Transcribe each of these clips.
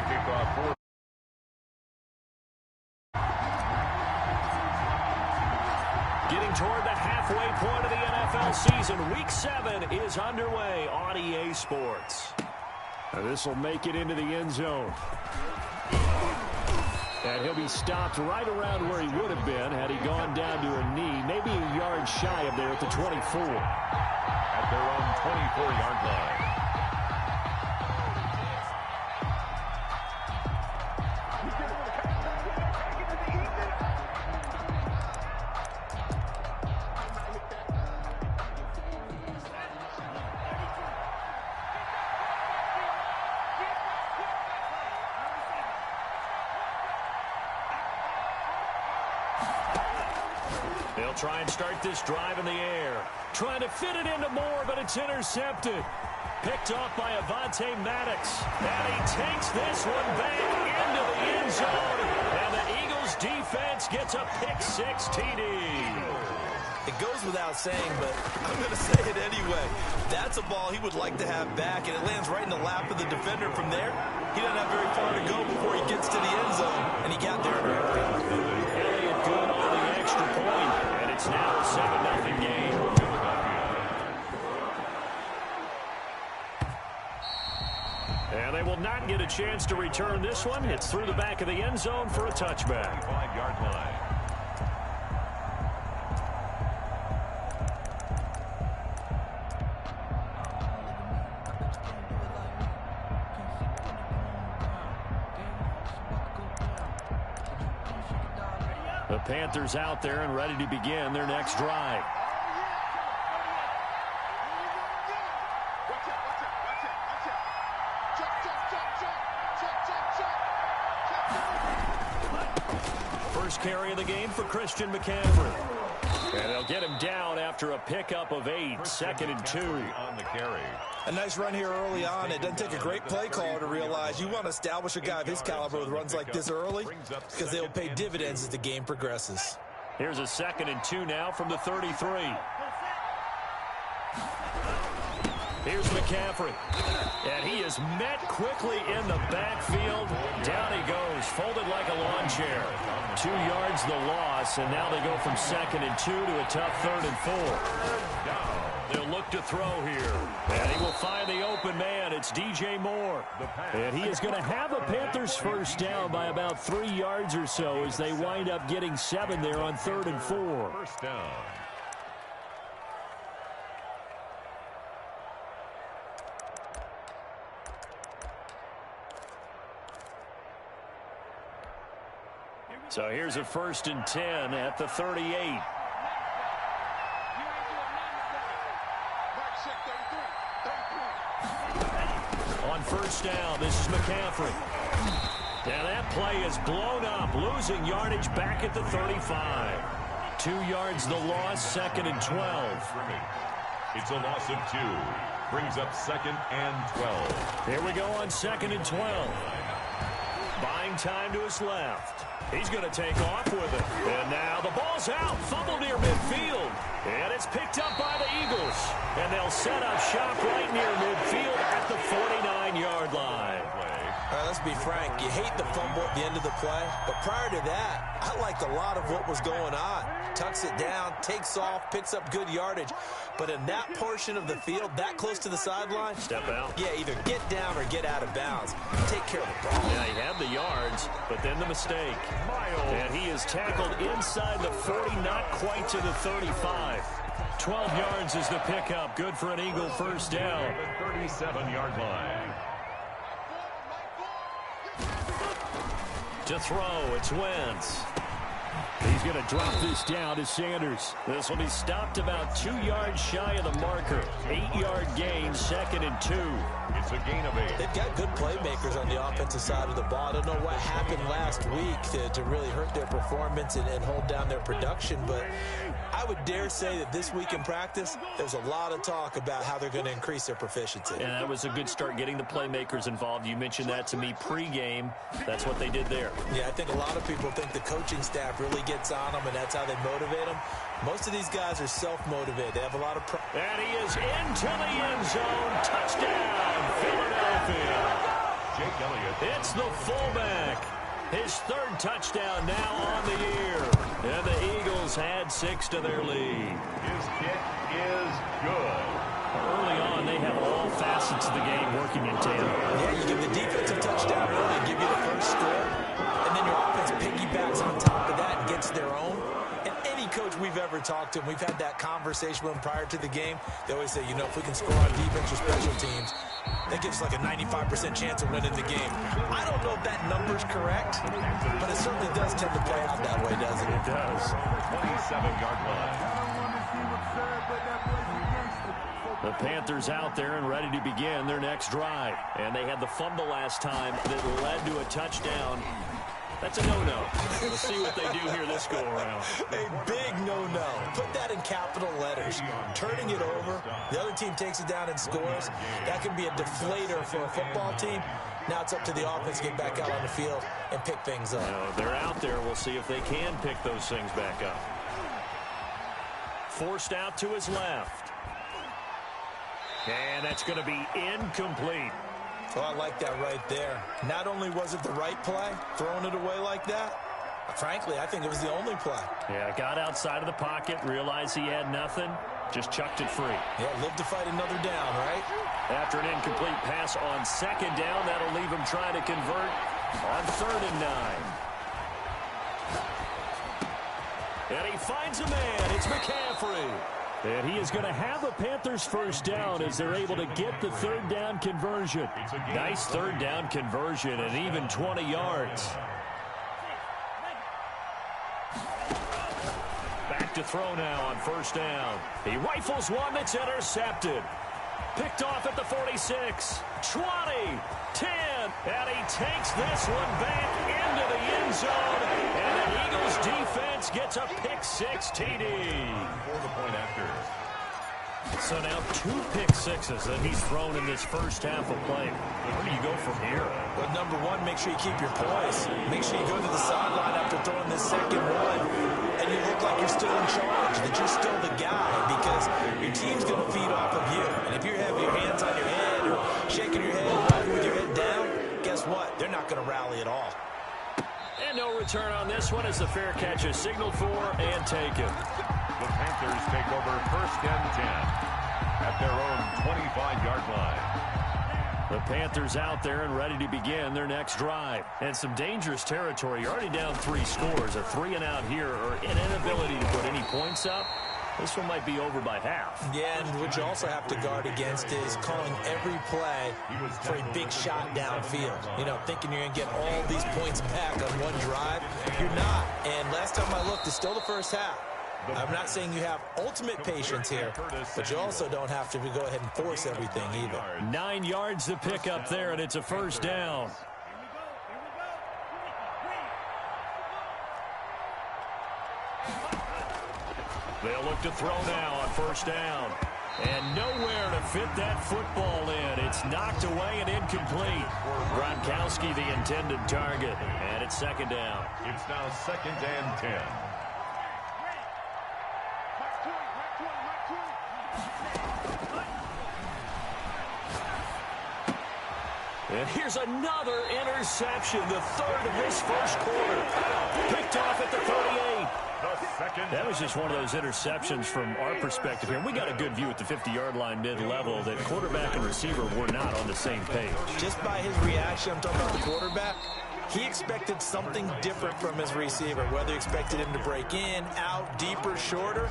kickoff for getting toward the halfway point of the NFL season. Week 7 is underway on EA Sports. This will make it into the end zone. And he'll be stopped right around where he would have been had he gone down to a knee, maybe a yard shy of there at the 24. At their own 24-yard line. They'll try and start this drive in the air. Trying to fit it into Moore, but it's intercepted. Picked off by Avonte Maddox. And he takes this one back into the end zone. And the Eagles defense gets a pick-6 TD. It goes without saying, but I'm going to say it anyway. That's a ball he would like to have back, and it lands right in the lap of the defender from there. He doesn't have very far to go before he gets to the end zone, and he got there. Elliott good on the extra point, and it's now a 7-0 game. And they will not get a chance to return this one. It's through the back of the end zone for a touchback. 5-yard line. The Panthers out there and ready to begin their next drive. First carry of the game for Christian McCaffrey. And they'll get him down after a pickup of 8, 2nd and 2. On the carry. A nice run here early on. It doesn't take a great play caller to realize you want to establish a guy of his caliber with runs like this early because they'll pay dividends as the game progresses. Here's a 2nd and 2 now from the 33. Here's McCaffrey. And he is met quickly in the backfield. Down he goes, folded like a lawn chair. 2 yards the loss, and now they go from 2nd and 2 to a tough 3rd and 4. They'll look to throw here. And he will find the open man. It's DJ Moore. And he is going to have a Panthers first down by about 3 yards or so as they wind up getting 7 there on 3rd and 4. First down. So here's a 1st and 10 at the 38. On first down, this is McCaffrey. Now that play is blown up, losing yardage back at the 35. 2 yards the loss, 2nd and 12. It's a loss of 2. Brings up 2nd and 12. Here we go on 2nd and 12. Buying time to his left. He's going to take off with it. And now the ball's out. Fumble near midfield. And it's picked up by the Eagles. And they'll set up shop right near midfield at the 49-yard line. All right, let's be frank. You hate the fumble at the end of the play. But prior to that, I liked a lot of what was going on. Tucks it down, takes off, picks up good yardage. But in that portion of the field, that close to the sideline, step out. Yeah, either get down or get out of bounds. Take care of the ball. Yeah, he had the yards, but then the mistake. And he is tackled inside the 40, not quite to the 35. 12 yards is the pickup. Good for an Eagle first down. 37-yard line. To throw, it's Wentz. He's going to drop this down to Sanders. This will be stopped about 2 yards shy of the marker. 8-yard gain, 2nd and 2. It's a gain of 8. They've got good playmakers on the offensive side of the ball. I don't know what happened last week to really hurt their performance and hold down their production, but I would dare say that this week in practice, there's a lot of talk about how they're going to increase their proficiency. And that was a good start getting the playmakers involved. You mentioned that to me pregame. That's what they did there. Yeah, I think a lot of people think the coaching staff really gets on them, and that's how they motivate them. Most of these guys are self-motivated. They have a lot of pride. And he is into the end zone. Touchdown, Philadelphia. Jake Elliott. It's the fullback. His third touchdown now on the year. And the Eagles add 6 to their lead. His kick is good. Early on, they have all facets of the game working in tandem. Yeah, you give the defensive touchdown early and give you the first score, and then your offense piggybacks on top of that and gets their own. And any coach we've ever talked to, and we've had that conversation with them prior to the game, they always say, you know, if we can score on defense or special teams, that gives us like a 95% chance of winning the game. I don't know if that number's correct, but it certainly does tend to play out that way, doesn't it? It does. 27-yard line. The Panthers out there and ready to begin their next drive. And they had the fumble last time that led to a touchdown. That's a no-no. We'll see what they do here this go-around. A big no-no. Put that in capital letters. Turning it over, the other team takes it down and scores. That can be a deflator for a football team. Now it's up to the offense to get back out on the field and pick things up. They're out there. We'll see if they can pick those things back up. Forced out to his left. And that's going to be incomplete. Oh, I like that right there. Not only was it the right play, throwing it away like that, frankly, I think it was the only play. Yeah, got outside of the pocket, realized he had nothing, just chucked it free. Yeah, live to fight another down, right? After an incomplete pass on second down, that'll leave him trying to convert on 3rd and 9. And he finds a man. It's McCaffrey. And he is going to have a Panthers first down as they're able to get the 3rd down conversion. Nice 3rd down conversion and even 20 yards. Back to throw now on 1st down. He rifles one that's intercepted. Picked off at the 46, 20, 10, and he takes this one back into the end zone, and the Eagles defense gets a pick-6 TD. For the point after. So now 2 pick-6s that he's thrown in this first half of play. Where do you go from here? Well, number one, make sure you keep your poise. Make sure you go to the sideline after throwing this second one, and you look like you're still in charge, that you're still the guy, because your team's going to feed off of you. And if you have your hands on your head or shaking your head and walking with your head down, guess what? They're not going to rally at all. And no return on this one as the fair catch is signaled for and taken. The Panthers take over 1st and 10 at their own 25-yard line. The Panthers out there and ready to begin their next drive. And some dangerous territory. You're already down 3 scores. A 3-and-out here or an inability to put any points up. This one might be over by half. Yeah, and what you also have to guard against is calling every play for a big shot downfield. You know, thinking you're going to get all these points back on one drive. You're not. And last time I looked, it's still the first half. I'm not saying you have ultimate patience here, but you also don't have to go ahead and force everything either. 9 yards to pick up there, and it's a first down. They'll look to throw now on 1st down. And nowhere to fit that football in. It's knocked away and incomplete. Gronkowski, the intended target. And it's 2nd down. It's now 2nd and 10. And here's another interception, the 3rd of this first quarter. Picked off at the 38. That was just one of those interceptions from our perspective here. We got a good view at the 50-yard line mid-level that quarterback and receiver were not on the same page. Just by his reaction, I'm talking about the quarterback, he expected something different from his receiver, whether he expected him to break in, out, deeper, shorter.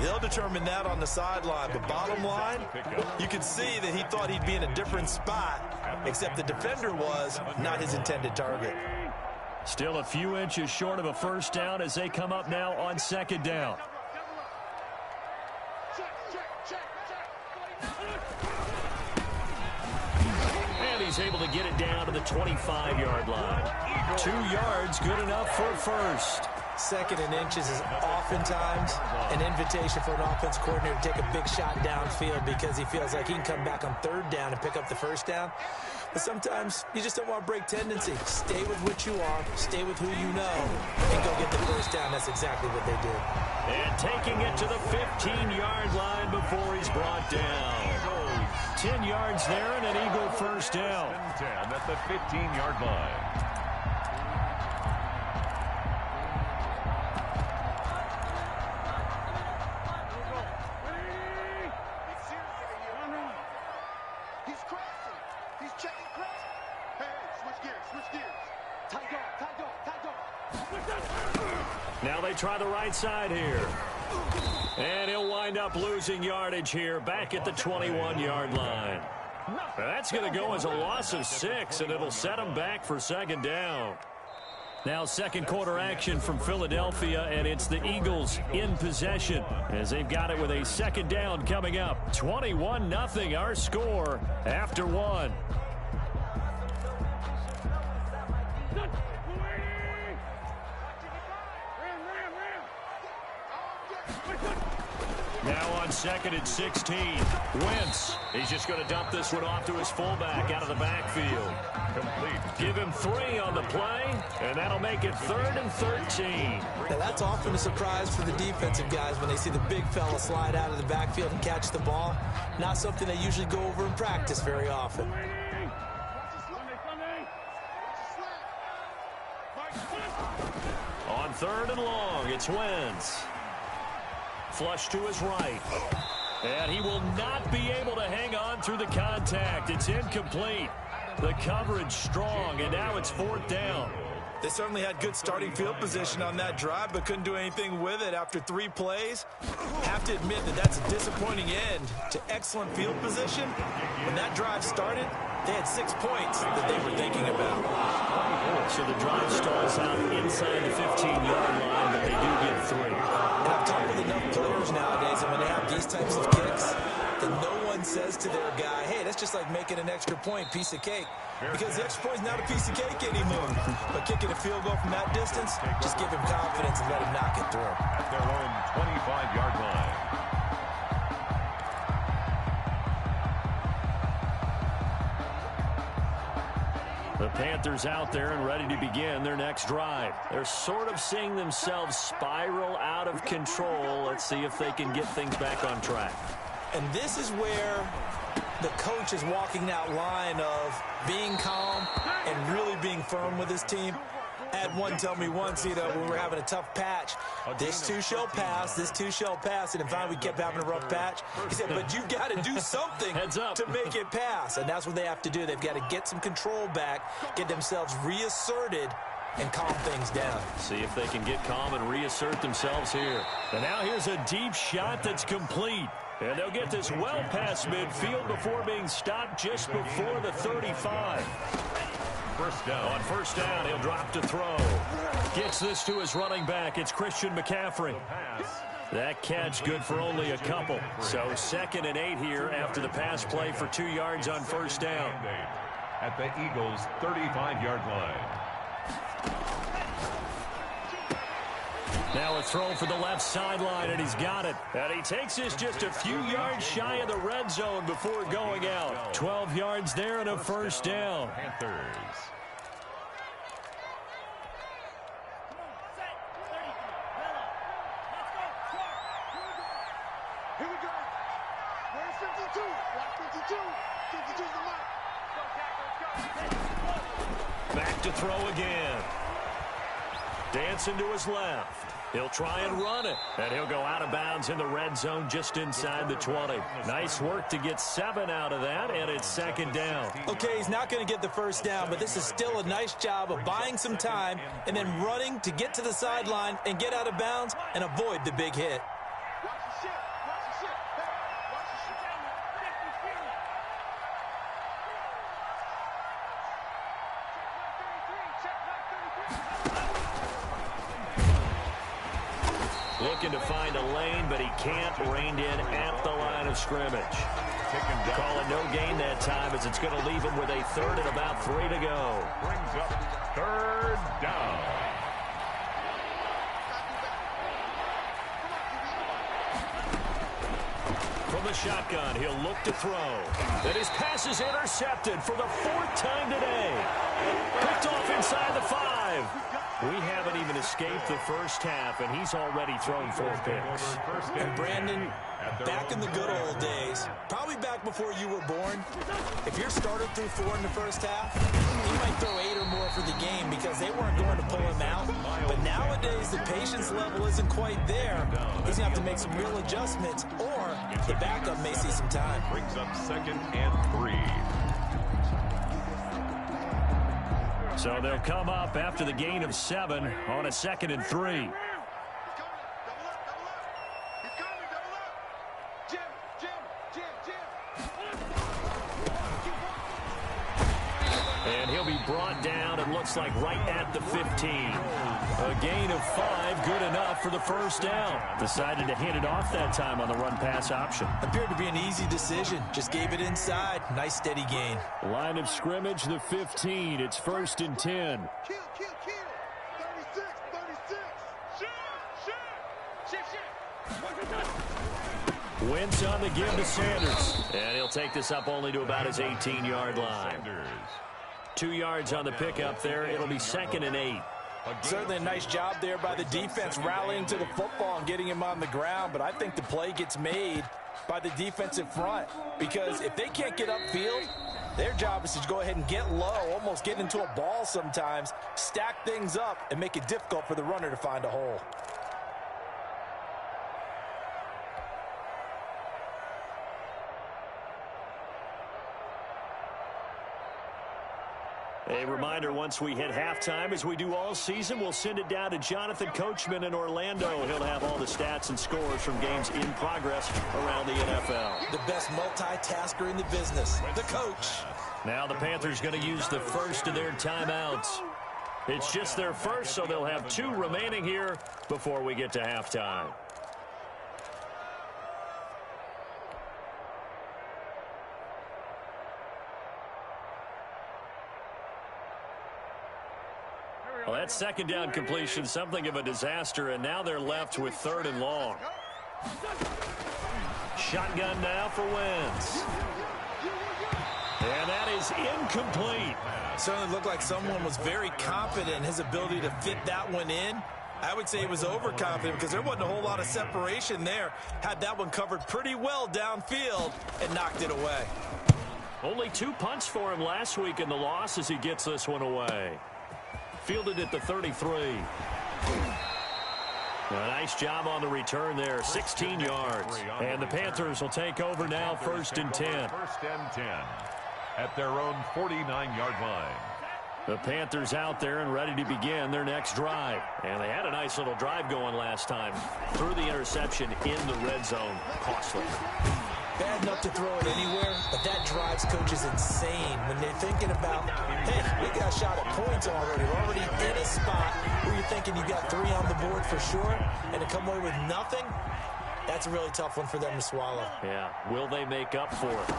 They'll determine that on the sideline. But bottom line, you can see that he thought he'd be in a different spot, except the defender was not his intended target. Still a few inches short of a first down as they come up now on 2nd down. And he's able to get it down to the 25-yard line. 2 yards, good enough for a first. 2nd and inches is oftentimes an invitation for an offense coordinator to take a big shot downfield because he feels like he can come back on 3rd down and pick up the first down. But sometimes you just don't want to break tendency. Stay with what you are, stay with who you know, and go get the first down. That's exactly what they did. And taking it to the 15-yard line before he's brought down. 10 yards there and an Eagle first down. 10 at the 15-yard line. Now they try the right side here. And he'll wind up losing yardage here back at the 21-yard line. That's going to go as a loss of 6, and it'll set him back for second down. Now second quarter action from Philadelphia, and it's the Eagles in possession as they've got it with a second down coming up. 21-0 our score after 1. Now on second and 16. Wentz. He's just going to dump this one off to his fullback out of the backfield. Complete. Give him 3 on the play, and that'll make it 3rd and 13. Now that's often a surprise for the defensive guys when they see the big fella slide out of the backfield and catch the ball. Not something they usually go over in practice very often. On 3rd and long, it's Wentz. Flush to his right. And he will not be able to hang on through the contact. It's incomplete. The coverage strong, and now it's 4th down. They certainly had good starting field position on that drive, but couldn't do anything with it after 3 plays. Have to admit that that's a disappointing end to excellent field position. When that drive started, they had 6 points that they were thinking about. So the drive stalls out inside the 15-yard line, but they do get 3. And I've talked with enough players nowadays, and when they have these types of kicks, that no one says to their guy, hey, that's just like making an extra point, piece of cake. Because the extra point is not a piece of cake anymore. But kicking a field goal from that distance, just give him confidence and let him knock it through. At their own 25-yard line. The Panthers out there and ready to begin their next drive. They're sort of seeing themselves spiral out of control. Let's see if they can get things back on track. And this is where the coach is walking that line of being calm and really being firm with his team. I had one tell me once, when we were having a tough patch, this too shall pass, this too shall pass, and finally we kept having a rough patch. He said, but you've got to do something to make it pass, and that's what they have to do. They've got to get some control back, get themselves reasserted, and calm things down. See if they can get calm and reassert themselves here. And now here's a deep shot that's complete. And they'll get this well past midfield before being stopped just before the 35. First down. On first down, he'll drop to throw. Gets this to his running back. It's Christian McCaffrey. That catch good for only a couple. So 2nd and 8 here after the pass play for 2 yards on first down. At the Eagles' 35-yard line. Now a throw for the left sideline, and he's got it. And he takes this just a few yards shy of the red zone before going out. 12 yards there and a first down. Panthers. Here we go. Where's 52? Watch 52. 52's the mark. Back to throw again. Dancing to his left. He'll try and run it, and he'll go out of bounds in the red zone just inside the 20. Nice work to get 7 out of that, and it's second down. Okay, he's not going to get the first down, but this is still a nice job of buying some time and then running to get to the sideline and get out of bounds and avoid the big hit. Watch the shit. Watch the shit. Hey, watch the shit. Looking to find a lane, but he can't. Reined in at the line of scrimmage. Call it no gain that time as it's going to leave him with a 3rd and about 3 to go. Brings up 3rd down. From the shotgun, he'll look to throw. And his pass is intercepted for the 4th time today. Picked off inside the 5. We haven't even escaped the first half, and he's already thrown 4 picks. And Brandon, Back in the good old days, probably back before you were born, if your starter threw 4 in the first half, he might throw 8 or more for the game because they weren't going to pull him out. But nowadays, the patience level isn't quite there. He's going to have to make some real adjustments, or the backup may see some time. Brings up 2nd and 3. So they'll come up after the gain of 7 on a 2nd and 3. And he'll be brought down, it looks like, right at the 15. A gain of 5, good enough for the first down. Decided to hand it off that time on the run-pass option. Appeared to be an easy decision. Just gave it inside. Nice, steady gain. Line of scrimmage, the 15. It's 1st and 10. Kill. 36. Shift. Wentz on the give to Sanders. And he'll take this up only to about his 18-yard line. 2 yards on the pickup there. It'll be 2nd and 8. Certainly a nice job there by the defense rallying to the football and getting him on the ground. But I think the play gets made by the defensive front. Because if they can't get upfield, their job is to go ahead and get low, almost get into a ball sometimes, stack things up, and make it difficult for the runner to find a hole. A reminder, once we hit halftime, as we do all season, we'll send it down to Jonathan Coachman in Orlando. He'll have all the stats and scores from games in progress around the NFL. The best multitasker in the business, the coach. Now the Panthers going to use the first of their timeouts. It's just their first, so they'll have 2 remaining here before we get to halftime. Well, that 2nd down completion, something of a disaster, and now they're left with 3rd and long. Shotgun now for Wentz. And that is incomplete. Certainly looked like someone was very confident in his ability to fit that one in. I would say he was overconfident because there wasn't a whole lot of separation there. Had that one covered pretty well downfield and knocked it away. Only 2 punts for him last week in the loss as he gets this one away. Fielded at the 33. A nice job on the return there, 16 yards. And the Panthers will take over now, 1st and 10. 1st and 10 at their own 49-yard line. The Panthers out there and ready to begin their next drive. And they had a nice little drive going last time. Threw the interception in the red zone. Costly. Bad enough to throw it anywhere, but that drives coaches insane when they're thinking about, hey, we got a shot at points already. We're already in a spot where you're thinking you got 3 on the board for sure, and to come away with nothing, that's a really tough one for them to swallow. Yeah, will they make up for it?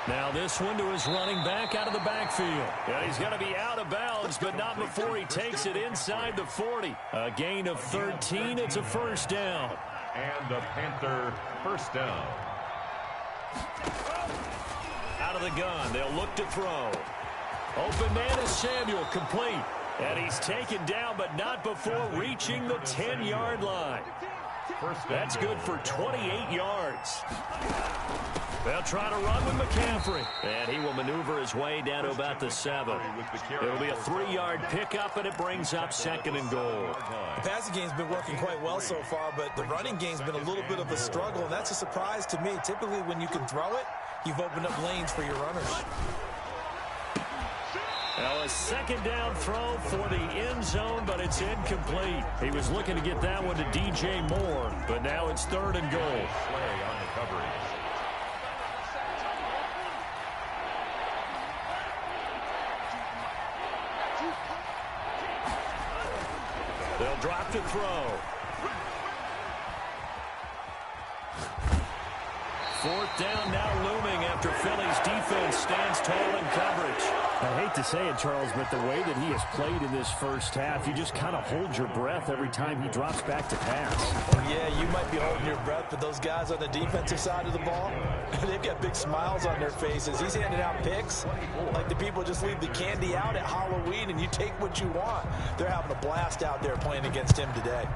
Now this one to his running back out of the backfield. Yeah, he's going to be out of bounds, but not before he takes it inside the 40. A gain of 13. It's a 1st down. And a Panther 1st down. Out of the gun, they'll look to throw. Open man is Samuel, complete. And he's taken down, but not before reaching the 10-yard line. That's good for 28 yards. They'll try to run with McCaffrey. And he will maneuver his way down to about the 7. It'll be a 3-yard pickup, and it brings up 2nd and goal. The passing game's been working quite well so far, but the running game's been a little bit of a struggle, and that's a surprise to me. Typically, when you can throw it, you've opened up lanes for your runners. Now a 2nd down throw for the end zone, but it's incomplete. He was looking to get that one to DJ Moore, but now it's 3rd and goal. Slay on the coverage. They'll drop to throw. 4th down now looming after Philly's defense stands tall in coverage. I hate to say it, Charles, but the way that he has played in this first half, you just kind of hold your breath every time he drops back to pass. Yeah, you might be holding your breath, but those guys on the defensive side of the ball, they've got big smiles on their faces. He's handing out picks like the people just leave the candy out at Halloween and you take what you want. They're having a blast out there playing against him today.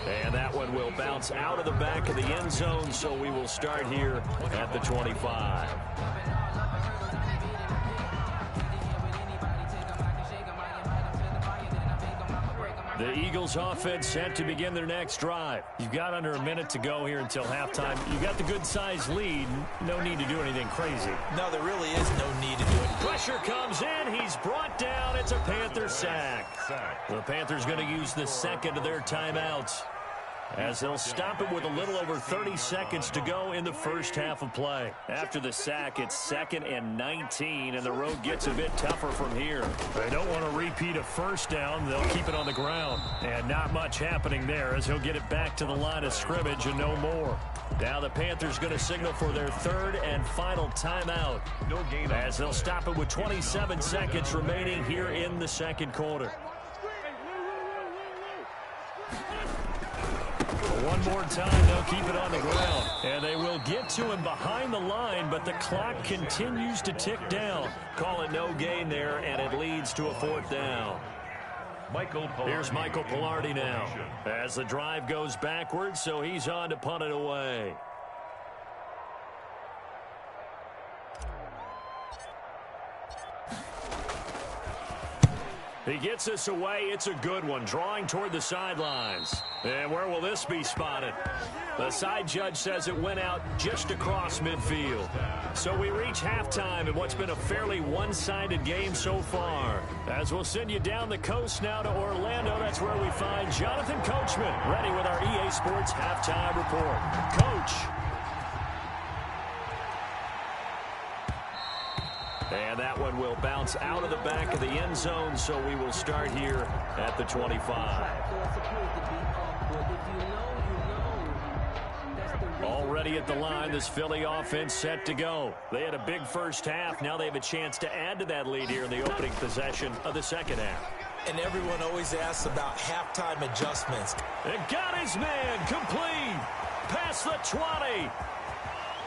And that one will bounce out of the back of the end zone, so we will start here at the 25. The Eagles offense set to begin their next drive. You've got under a minute to go here until halftime. You've got the good-sized lead. No need to do anything crazy. No, there really is no need to do it. Pressure comes in. He's brought down. It's a Panther sack. The Panthers going to use the second of their timeouts, as they'll stop it with a little over 30 seconds to go in the first half of play. After the sack, it's 2nd and 19, and the road gets a bit tougher from here. They don't want to repeat a first down. They'll keep it on the ground. And not much happening there, as he'll get it back to the line of scrimmage and no more. Now the Panthers going to signal for their third and final timeout, as they'll stop it with 27 seconds remaining here in the second quarter. One more time, they'll keep it on the ground. And they will get to him behind the line, but the clock continues to tick down. Call it no gain there, and it leads to a 4th down. Here's Michael Pilardi now, as the drive goes backwards, so he's on to punt it away. He gets us away. It's a good one, drawing toward the sidelines. And where will this be spotted? The side judge says it went out just across midfield. So we reach halftime in what's been a fairly one-sided game so far. As we'll send you down the coast now to Orlando, that's where we find Jonathan Coachman, ready with our EA Sports halftime report. Coach. And that one will bounce out of the back of the end zone, so we will start here at the 25. Already at the line, this Philly offense set to go. They had a big first half. Now they have a chance to add to that lead here in the opening possession of the second half. And everyone always asks about halftime adjustments. It got his man complete. Past the 20.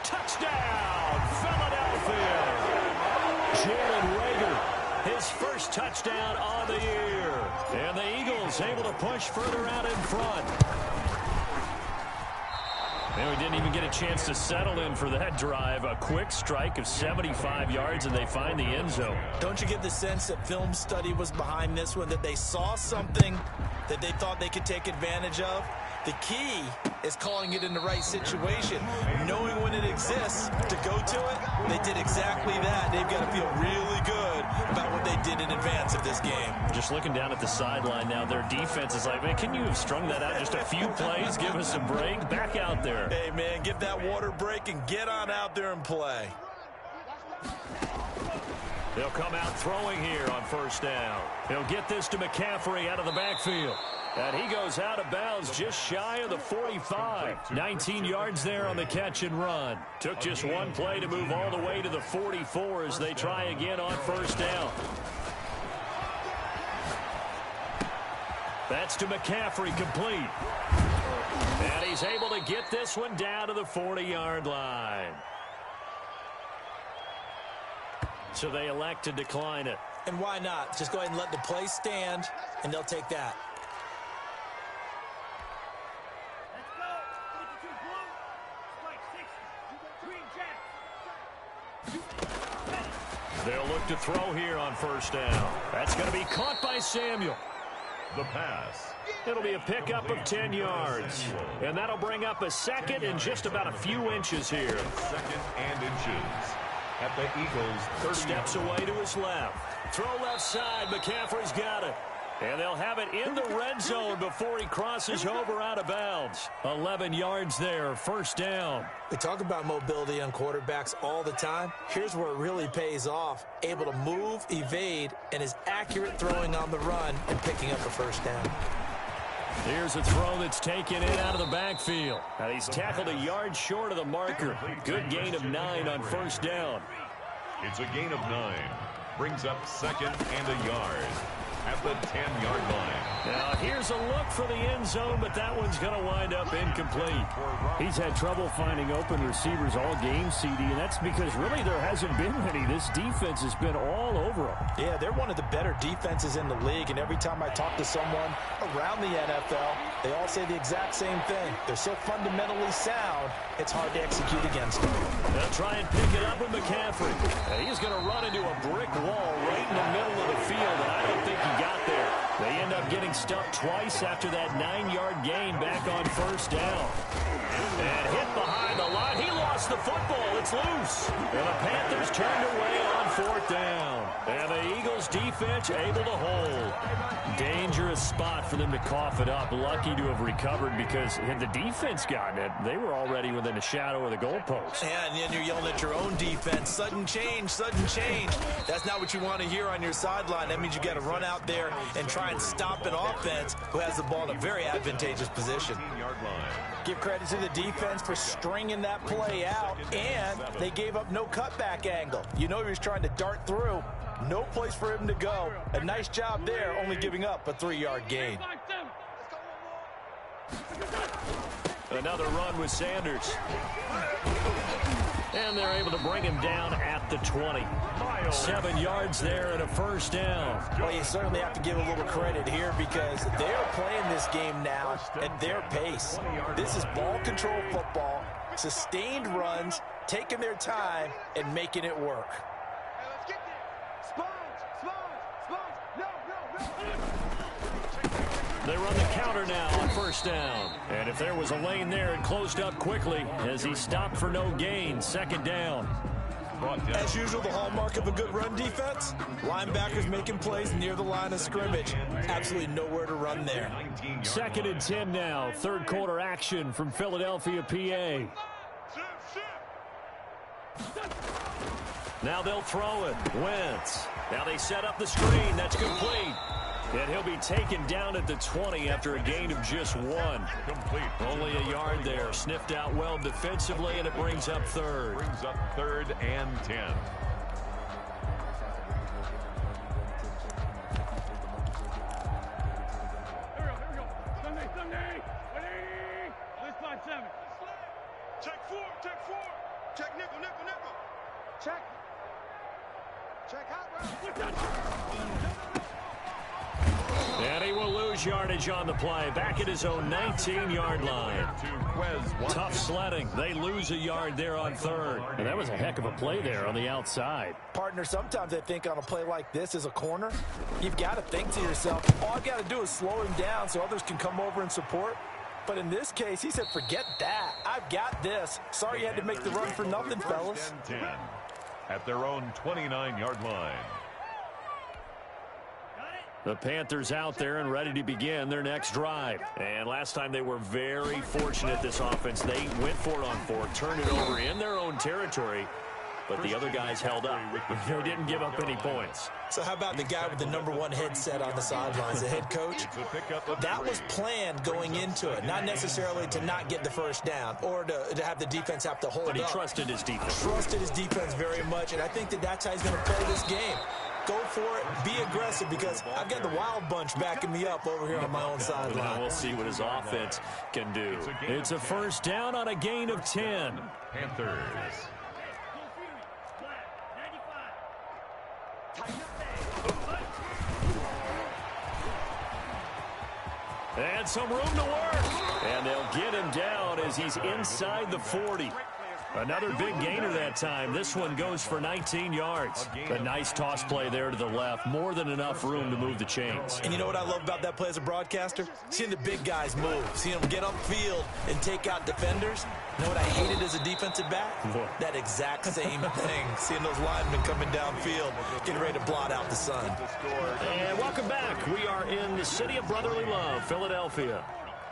Touchdown, Philadelphia. Jalen Reagor, his first touchdown on the year. And the Eagles able to push further out in front. And we didn't even get a chance to settle in for that drive. A quick strike of 75 yards, and they find the end zone. Don't you get the sense that film study was behind this one, that they saw something that they thought they could take advantage of? The key is calling it in the right situation, knowing when it exists to go to it. They did exactly that. They've got to feel really good about what they did in advance of this game. Just looking down at the sideline now, their defense is like, man, can you have strung that out just a few plays? Give us a break. Back out there. Hey, man, give that water break and get on out there and play. They'll come out throwing here on first down. He'll get this to McCaffrey out of the backfield. And he goes out of bounds just shy of the 45. 19 yards there on the catch and run. Took just one play to move all the way to the 44 as they try again on first down. That's to McCaffrey, complete. And he's able to get this one down to the 40-yard line. So they elect to decline it. And why not? Just go ahead and let the play stand, and they'll take that. They'll look to throw here on first down. That's going to be caught by Samuel. The pass. It'll be a pickup of 10 yards. And that'll bring up a second and just about a few inches here. 2nd and inches. At the Eagles' 30. Steps away to his left. Throw left side. McCaffrey's got it. And they'll have it in the red zone before he crosses over out of bounds. 11 yards there, first down. We talk about mobility on quarterbacks all the time. Here's where it really pays off. Able to move, evade, and is accurate throwing on the run and picking up a first down. Here's a throw that's taken in out of the backfield. And he's tackled a yard short of the marker. Good gain of 9 on first down. It's a gain of 9. Brings up 2nd and a yard. at the 10-yard line. Now, here's a look for the end zone, but that one's going to wind up incomplete. He's had trouble finding open receivers all game, CD, and that's because really there hasn't been many. This defense has been all over them. Yeah, they're one of the better defenses in the league, and every time I talk to someone around the NFL, they all say the exact same thing. They're so fundamentally sound, it's hard to execute against them. They'll try and pick it up with McCaffrey. He's going to run into a brick wall right in the middle of the field, and I don't think he got there. They end up getting stuffed twice after that 9-yard gain back on first down. And hit behind the line. He lost the football. It's loose. And the Panthers turned away on fourth down. And the Eagles defense able to hold. Dangerous spot for them to cough it up. Lucky to have recovered because had the defense gotten it, they were already within a shadow of the goalpost. Yeah, and then you're yelling at your own defense. Sudden change, sudden change. That's not what you want to hear on your sideline. That means you got to run out there and try and stop an offense who has the ball in a very advantageous position. Give credit to the defense for stringing that play out, and they gave up no cutback angle. You know he was trying to dart through. No place for him to go. A nice job there, only giving up a 3-yard gain. Another run with Sanders. And they're able to bring him down at the 20. 7 yards there and a first down. Well, you certainly have to give a little credit here because they're playing this game now at their pace. This is ball control football, sustained runs, taking their time and making it work. They run the counter now on first down. And if there was a lane there, it closed up quickly as he stopped for no gain. Second down. As usual, the hallmark of a good run defense, linebackers making plays near the line of scrimmage. Absolutely nowhere to run there. 2nd and 10 now. Third quarter action from Philadelphia, PA. Now they'll throw it. Wentz. Now they set up the screen. That's complete. And he'll be taken down at the 20 after a gain of just 1. Complete. Only a yard there. Sniffed out well defensively, and it brings up third. Brings up 3rd and 10. Here we go. Sunday. 180. Let's find 7. Check 4. Check nickel. Check out. And he will lose yardage on the play. Back at his own 19-yard line. Tough sledding. They lose a yard there on third. And that was a heck of a play there on the outside. Partner, sometimes I think on a play like this as a corner, you've got to think to yourself, all I got to do is slow him down so others can come over and support. But in this case, he said, forget that. I've got this. Sorry you had to make the run for nothing, fellas. 10 at their own 29-yard line. The Panthers out there and ready to begin their next drive. And last time they were very fortunate, this offense. They went for it on 4, turned it over in their own territory, but the other guys held up. They didn't give up any points. So how about the guy with the #1 headset on the sidelines, the head coach? That was planned going into it, not necessarily to not get the first down or to have the defense have to hold up. But he trusted his defense. Trusted his defense very much, and I think that's how he's going to play this game. Go for it, be aggressive, because I've got the wild bunch backing me up over here on my own sideline. We'll see what his offense can do. It's a first down on a gain of 10. Panthers. And some room to work. And they'll get him down as he's inside the 40. Another big gainer that time. This one goes for 19 yards. A nice toss play there to the left. More than enough room to move the chains. And you know what I love about that play as a broadcaster? Seeing the big guys move. Seeing them get upfield and take out defenders. You know what I hated as a defensive back? That exact same thing. Seeing those linemen coming downfield, getting ready to blot out the sun. And welcome back. We are in the city of brotherly love, Philadelphia.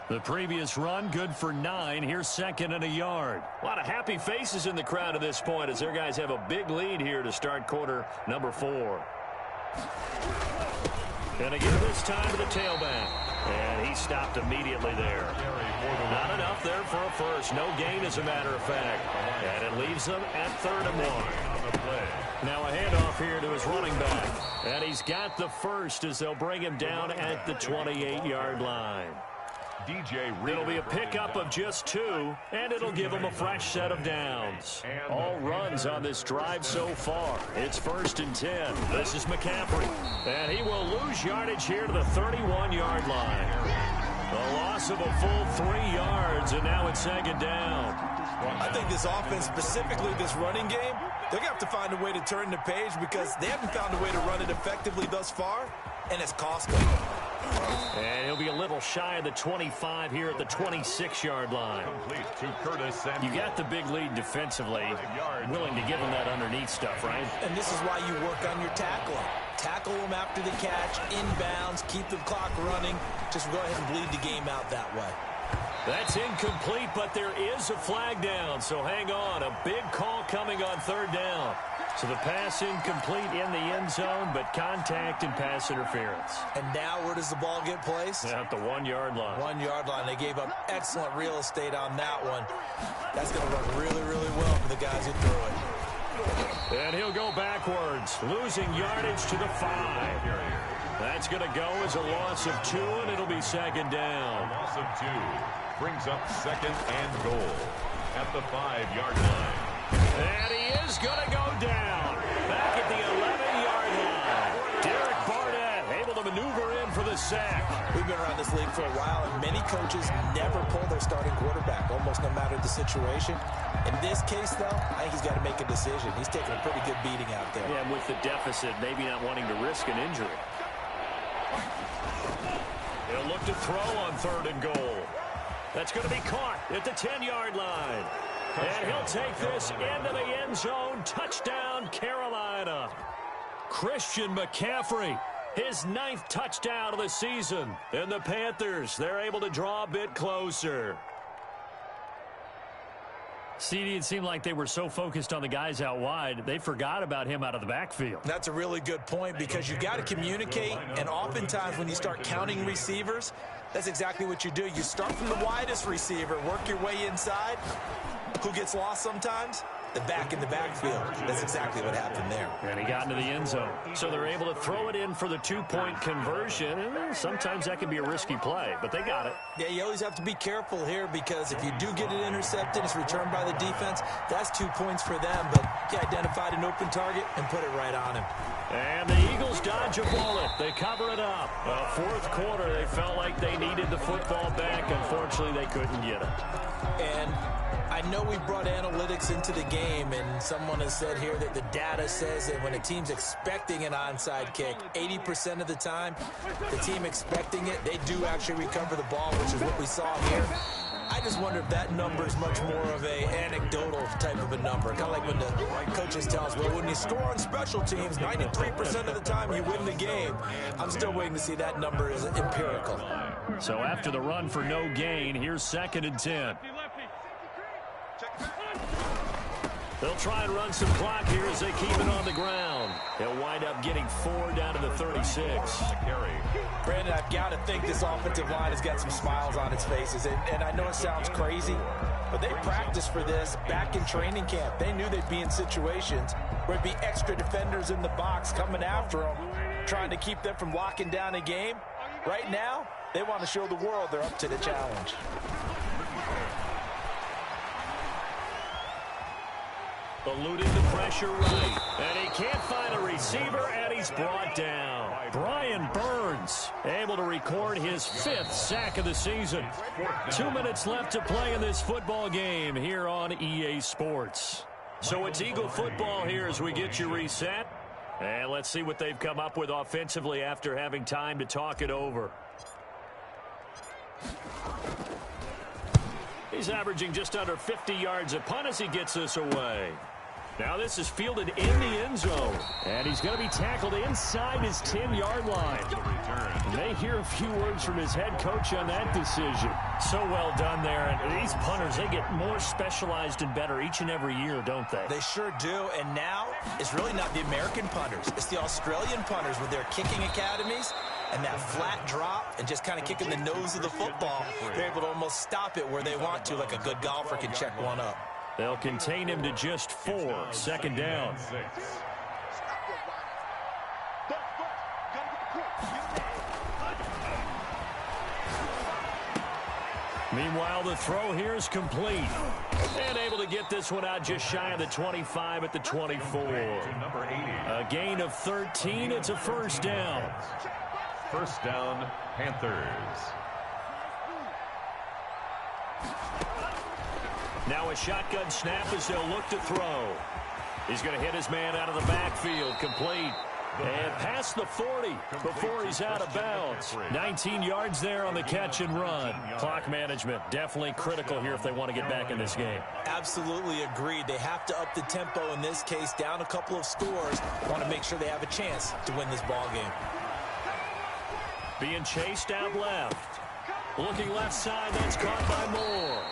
The previous run, good for 9. Here's 2nd and a yard. A lot of happy faces in the crowd at this point as their guys have a big lead here to start quarter number 4. Going to give this time to the tailback. And he stopped immediately there. Not enough there for a first. No gain, as a matter of fact. And it leaves them at 3rd and 1. Now a handoff here to his running back. And he's got the first as they'll bring him down at the 28-yard line. It'll be a pickup of just 2, and it'll give them a fresh set of downs. All runs on this drive so far. It's 1st and 10. This is McCaffrey. And he will lose yardage here to the 31-yard line. The loss of a full 3 yards, and now it's 2nd down. I think this offense, specifically this running game, they're going to have to find a way to turn the page because they haven't found a way to run it effectively thus far, and it's costly. And he'll be a little shy of the 25 here at the 26-yard line. You got the big lead defensively. Willing to give him that underneath stuff, right? And this is why you work on your tackling. Tackle them after the catch, inbounds, keep the clock running. Just go ahead and bleed the game out that way. That's incomplete, but there is a flag down, so hang on. A big call coming on 3rd down. So the pass incomplete in the end zone, but contact and pass interference. And now where does the ball get placed? At the 1-yard line. 1-yard line. They gave up excellent real estate on that one. That's going to run really, really well for the guys who threw it. And he'll go backwards, losing yardage to the 5. That's going to go as a loss of 2, and it'll be 2nd down. Loss of 2 brings up 2nd and goal at the 5-yard line. And he is going to go down back at the 11-yard line. Derek Barnett able to maneuver in for the sack. We've been around this league for a while, and many coaches never pull their starting quarterback, almost no matter the situation. In this case, though, I think he's got to make a decision. He's taking a pretty good beating out there. Yeah, with the deficit, maybe not wanting to risk an injury. He'll look to throw on 3rd and goal. That's going to be caught at the 10-yard line. And he'll take this into the end zone. Touchdown, Carolina. Christian McCaffrey, his 9th touchdown of the season. And the Panthers, they're able to draw a bit closer. CD, it seemed like they were so focused on the guys out wide, they forgot about him out of the backfield. That's a really good point because you've got to communicate, and oftentimes when you start counting receivers, that's exactly what you do. You start from the widest receiver, work your way inside. Who gets lost sometimes? The back in the backfield. That's exactly what happened there. And he got into the end zone. So they're able to throw it in for the 2-point conversion. And sometimes that can be a risky play, but they got it. Yeah, you always have to be careful here because if you do get it intercepted, it's returned by the defense, that's 2 points for them. But he identified an open target and put it right on him. And the Eagles dodge a bullet. They cover it up. 4th quarter, they felt like they needed the football back. Unfortunately, they couldn't get it. And I know we brought analytics into the game, and someone has said here that the data says that when a team's expecting an onside kick, 80% of the time, the team expecting it, they do actually recover the ball, which is what we saw here. I just wonder if that number is much more of a anecdotal type of a number. Kind of like when the coaches tell us, well, when you score on special teams, 93% of the time you win the game. I'm still waiting to see that number is empirical. So after the run for no gain, here's 2nd and 10. They'll try and run some clock here as they keep it on the ground. They'll wind up getting 4 down to the 36. Brandon, I've got to think this offensive line has got some smiles on its faces. And I know it sounds crazy, but they practiced for this back in training camp. They knew they'd be in situations where there'd be extra defenders in the box coming after them, trying to keep them from locking down a game. Right now, they want to show the world they're up to the challenge. Eluding the pressure right. And he can't find a receiver, and he's brought down. Brian Burns able to record his 5th sack of the season. 2 minutes left to play in this football game here on EA Sports. So it's Eagle football here as we get you reset. And let's see what they've come up with offensively after having time to talk it over. He's averaging just under 50 yards a punt as he gets this away. Now this is fielded in the end zone. And he's going to be tackled inside his 10-yard line. May hear a few words from his head coach on that decision. So well done there. And these punters, they get more specialized and better each and every year, don't they? They sure do. And now it's really not the American punters. It's the Australian punters with their kicking academies. and that flat drop and just kind of kicking the nose of the football, they're able to almost stop it where they want to, like a good golfer can check one up. They'll contain him to just 4. Second down. Meanwhile, the throw here is complete. And able to get this one out just shy of the 25 at the 24. A gain of 13. It's a first down. First down, Panthers. Now a shotgun snap as they'll look to throw. He's going to hit his man out of the backfield. Complete. And past the 40 before he's out of bounds. 19 yards there on the catch and run. Clock management definitely critical here if they want to get back in this game. Absolutely agreed. They have to up the tempo in this case, down a couple of scores. Want to make sure they have a chance to win this ball game. Being chased out left. Looking left side, that's caught by Moore.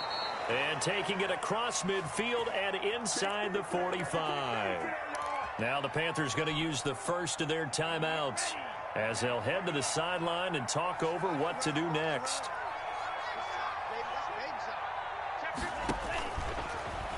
And taking it across midfield and inside the 45. Now the Panthers going to use the first of their timeouts as they'll head to the sideline and talk over what to do next.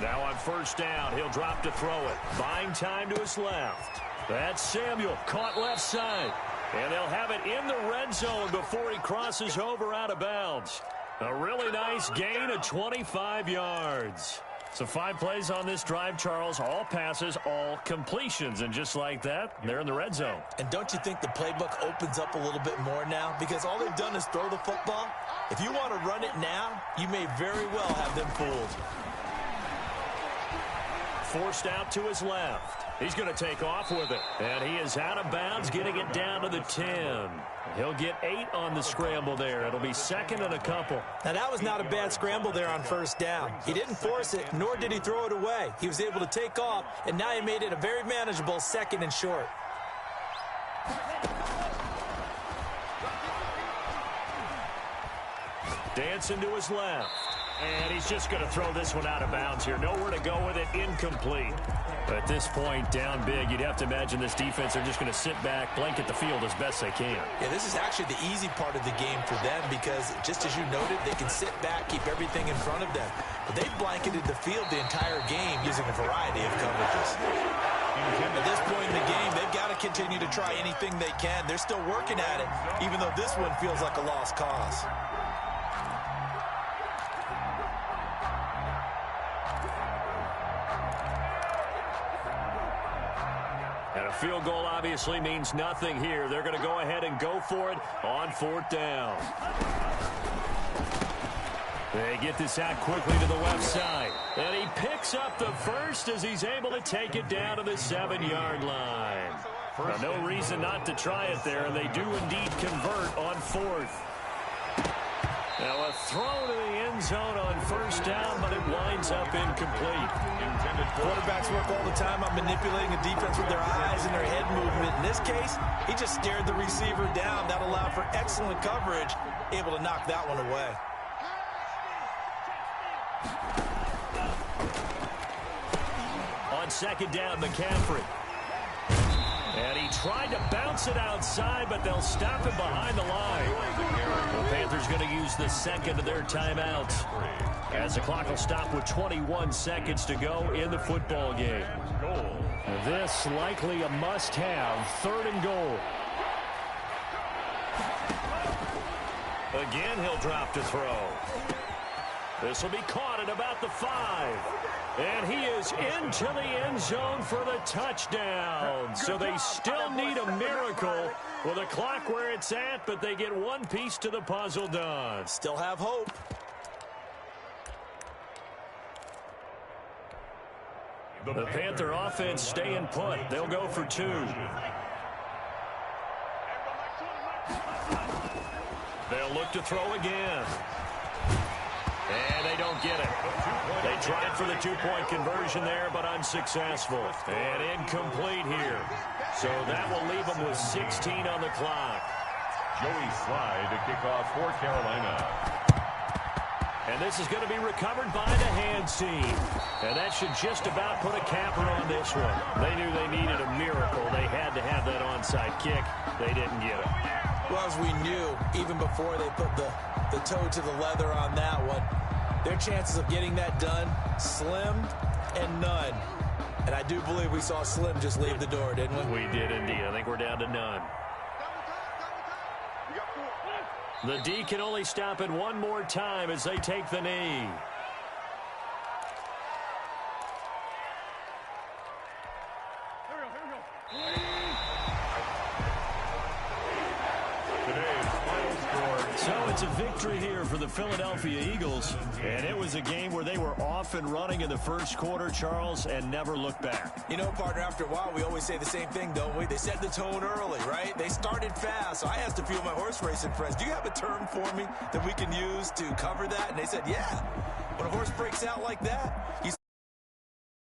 Now on first down, he'll drop to throw it. Buying time to his left. That's Samuel, caught left side. And they'll have it in the red zone before he crosses over out of bounds. A really nice gain of 25 yards. So 5 plays on this drive, Charles. All passes, all completions. And just like that, they're in the red zone. And don't you think the playbook opens up a little bit more now? Because all they've done is throw the football. If you want to run it now, you may very well have them fooled. Forced out to his left. He's going to take off with it. And he is out of bounds, getting it down to the 10. He'll get 8 on the scramble there. It'll be second and a couple. Now, that was not a bad scramble there on first down. He didn't force it, nor did he throw it away. He was able to take off, and now he made it a very manageable second and short. Dancing to his left. And he's just going to throw this one out of bounds here. Nowhere to go with it. Incomplete. At this point, down big, you'd have to imagine this defense are just going to sit back, blanket the field as best they can. Yeah, this is actually the easy part of the game for them because, just as you noted, they can sit back, keep everything in front of them. But they've blanketed the field the entire game using a variety of coverages. At this point in the game, they've got to continue to try anything they can. They're still working at it, even though this one feels like a lost cause. And a field goal obviously means nothing here. They're going to go ahead and go for it on 4th down. They get this out quickly to the left side. And he picks up the first as he's able to take it down to the 7-yard line. Now, no reason not to try it there, and they do indeed convert on 4th. Now a throw to the end zone on first down, but it winds up incomplete. Quarterbacks work all the time on manipulating a defense with their eyes and their head movement. In this case, he just stared the receiver down. That allowed for excellent coverage, able to knock that one away. On second down, McCaffrey. And he tried to bounce it outside, but they'll stop it behind the line. The Panthers going to use the second of their timeouts as the clock will stop with 21 seconds to go in the football game. This likely a must-have, 3rd and goal. Again, he'll drop to throw. This will be caught at about the 5. And he is into the end zone for the touchdown. So they still need a miracle with the clock where it's at, but they get one piece to the puzzle done. Still have hope. The Panther offense staying put. They'll go for 2. They'll look to throw again. And they don't get it. They tried for the 2-point conversion there, but unsuccessful. And incomplete here. So that will leave them with 16 on the clock. Joey Slye to kick off for Carolina. And this is going to be recovered by the hands team. And that should just about put a capper on this one. They knew they needed a miracle. They had to have that onside kick. They didn't get it. Well, as we knew, even before they put the toe to the leather on that one, their chances of getting that done, slim and none. And I do believe we saw Slim just leave the door, didn't we? We did indeed. I think we're down to none. The D can only stop it one more time as they take the knee. So it's a victory here for the Philadelphia Eagles, and it was a game where they were off and running in the first quarter, Charles, and never looked back. You know, partner, after a while, we always say the same thing, don't we? They set the tone early, right? They started fast, so I asked a few of my horse racing friends, do you have a term for me that we can use to cover that? And they said, yeah. When a horse breaks out like that, you